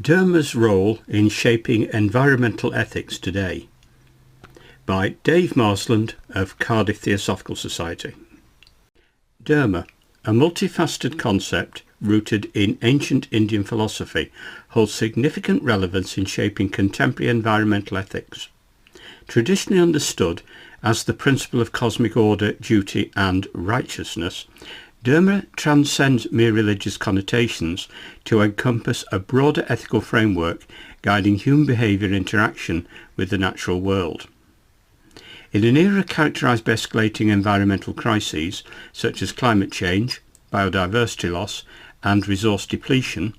Dharma's Role in Shaping Environmental Ethics Today by Dave Marsland of Cardiff Theosophical Society. Dharma, a multifaceted concept rooted in ancient Indian philosophy, holds significant relevance in shaping contemporary environmental ethics. Traditionally understood as the principle of cosmic order, duty and righteousness, Dharma transcends mere religious connotations to encompass a broader ethical framework guiding human behaviour and interaction with the natural world. In an era characterised by escalating environmental crises such as climate change, biodiversity loss and resource depletion,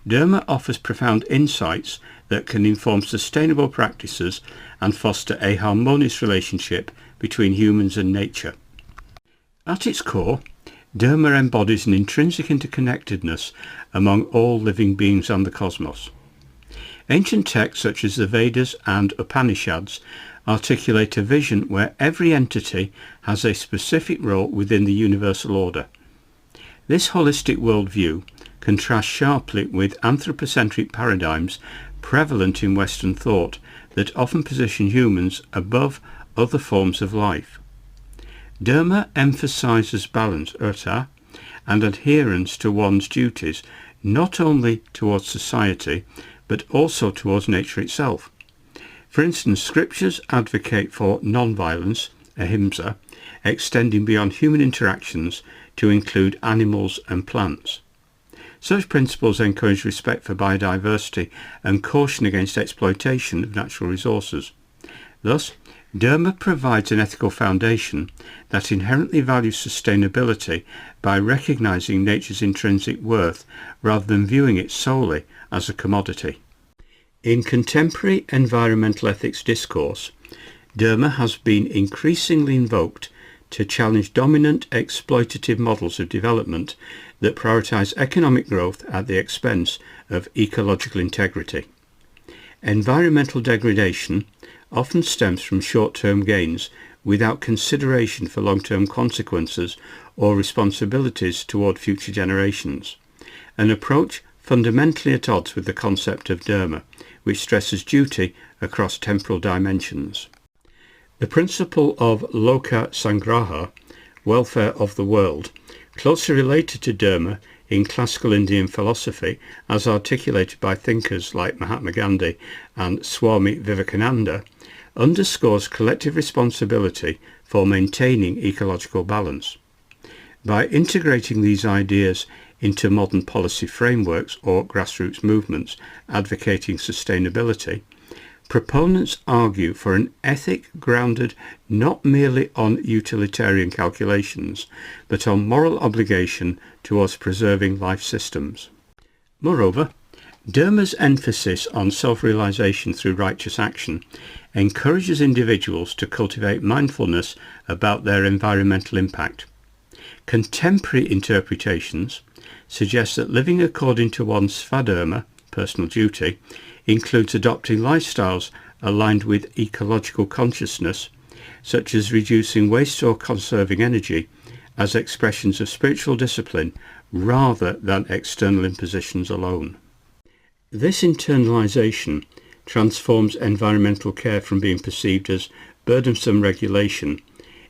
Dharma offers profound insights that can inform sustainable practices and foster a harmonious relationship between humans and nature. At its core, Dharma embodies an intrinsic interconnectedness among all living beings and the cosmos. Ancient texts such as the Vedas and Upanishads articulate a vision where every entity has a specific role within the universal order. This holistic worldview contrasts sharply with anthropocentric paradigms prevalent in Western thought that often position humans above other forms of life. Dharma emphasises balance, artha, and adherence to one's duties, not only towards society, but also towards nature itself. For instance, scriptures advocate for non-violence, ahimsa, extending beyond human interactions to include animals and plants. Such principles encourage respect for biodiversity and caution against exploitation of natural resources. Thus, Dharma provides an ethical foundation that inherently values sustainability by recognising nature's intrinsic worth rather than viewing it solely as a commodity. In contemporary environmental ethics discourse, Dharma has been increasingly invoked to challenge dominant exploitative models of development that prioritise economic growth at the expense of ecological integrity. Environmental degradation often stems from short-term gains without consideration for long-term consequences or responsibilities toward future generations, an approach fundamentally at odds with the concept of Dharma, which stresses duty across temporal dimensions. The principle of loka sangraha, welfare of the world, closely related to Dharma in classical Indian philosophy as articulated by thinkers like Mahatma Gandhi and Swami Vivekananda, underscores collective responsibility for maintaining ecological balance. By integrating these ideas into modern policy frameworks or grassroots movements advocating sustainability, proponents argue for an ethic grounded not merely on utilitarian calculations, but on moral obligation towards preserving life systems. Moreover, Dharma's emphasis on self-realization through righteous action encourages individuals to cultivate mindfulness about their environmental impact. Contemporary interpretations suggest that living according to one's svadharma, personal duty, includes adopting lifestyles aligned with ecological consciousness, such as reducing waste or conserving energy, as expressions of spiritual discipline rather than external impositions alone. This internalization transforms environmental care from being perceived as burdensome regulation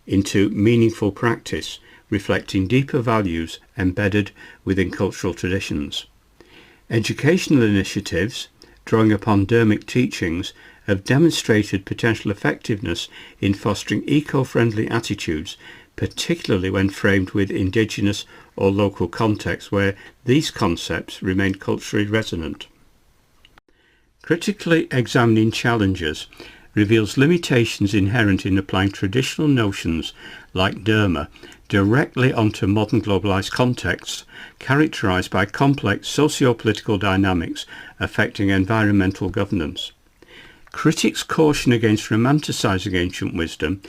into meaningful practice, reflecting deeper values embedded within cultural traditions. Educational initiatives, drawing upon Dharmic teachings, have demonstrated potential effectiveness in fostering eco-friendly attitudes, particularly when framed with indigenous or local contexts where these concepts remain culturally resonant. Critically examining challenges reveals limitations inherent in applying traditional notions like Dharma directly onto modern globalized contexts characterized by complex socio-political dynamics affecting environmental governance. Critics caution against romanticizing ancient wisdom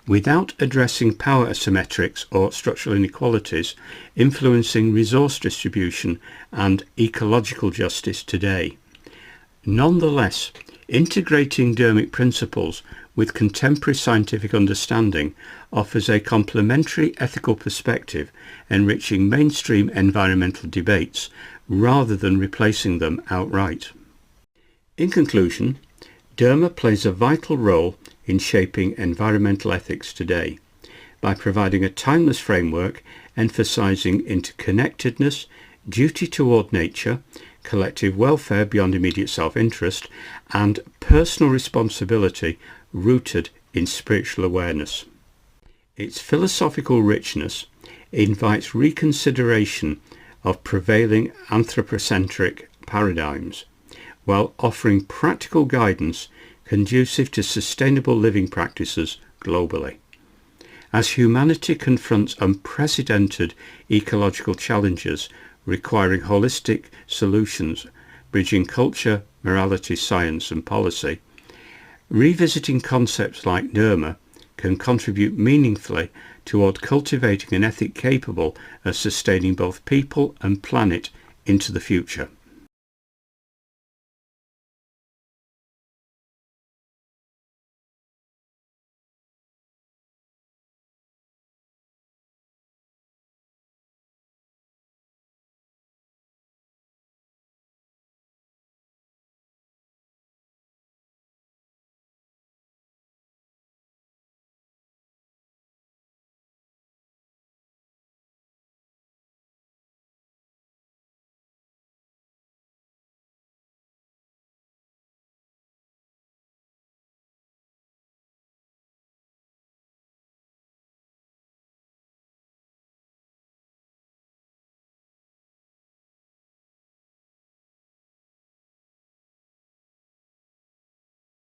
without addressing power asymmetrics or structural inequalities influencing resource distribution and ecological justice today. Nonetheless, integrating Dharmic principles with contemporary scientific understanding offers a complementary ethical perspective, enriching mainstream environmental debates rather than replacing them outright. In conclusion, Dharma plays a vital role in shaping environmental ethics today by providing a timeless framework emphasizing interconnectedness, duty toward nature, collective welfare beyond immediate self-interest, and personal responsibility rooted in spiritual awareness. Its philosophical richness invites reconsideration of prevailing anthropocentric paradigms, while offering practical guidance conducive to sustainable living practices globally. As humanity confronts unprecedented ecological challenges requiring holistic solutions, bridging culture, morality, science and policy, revisiting concepts like Dharma can contribute meaningfully toward cultivating an ethic capable of sustaining both people and planet into the future.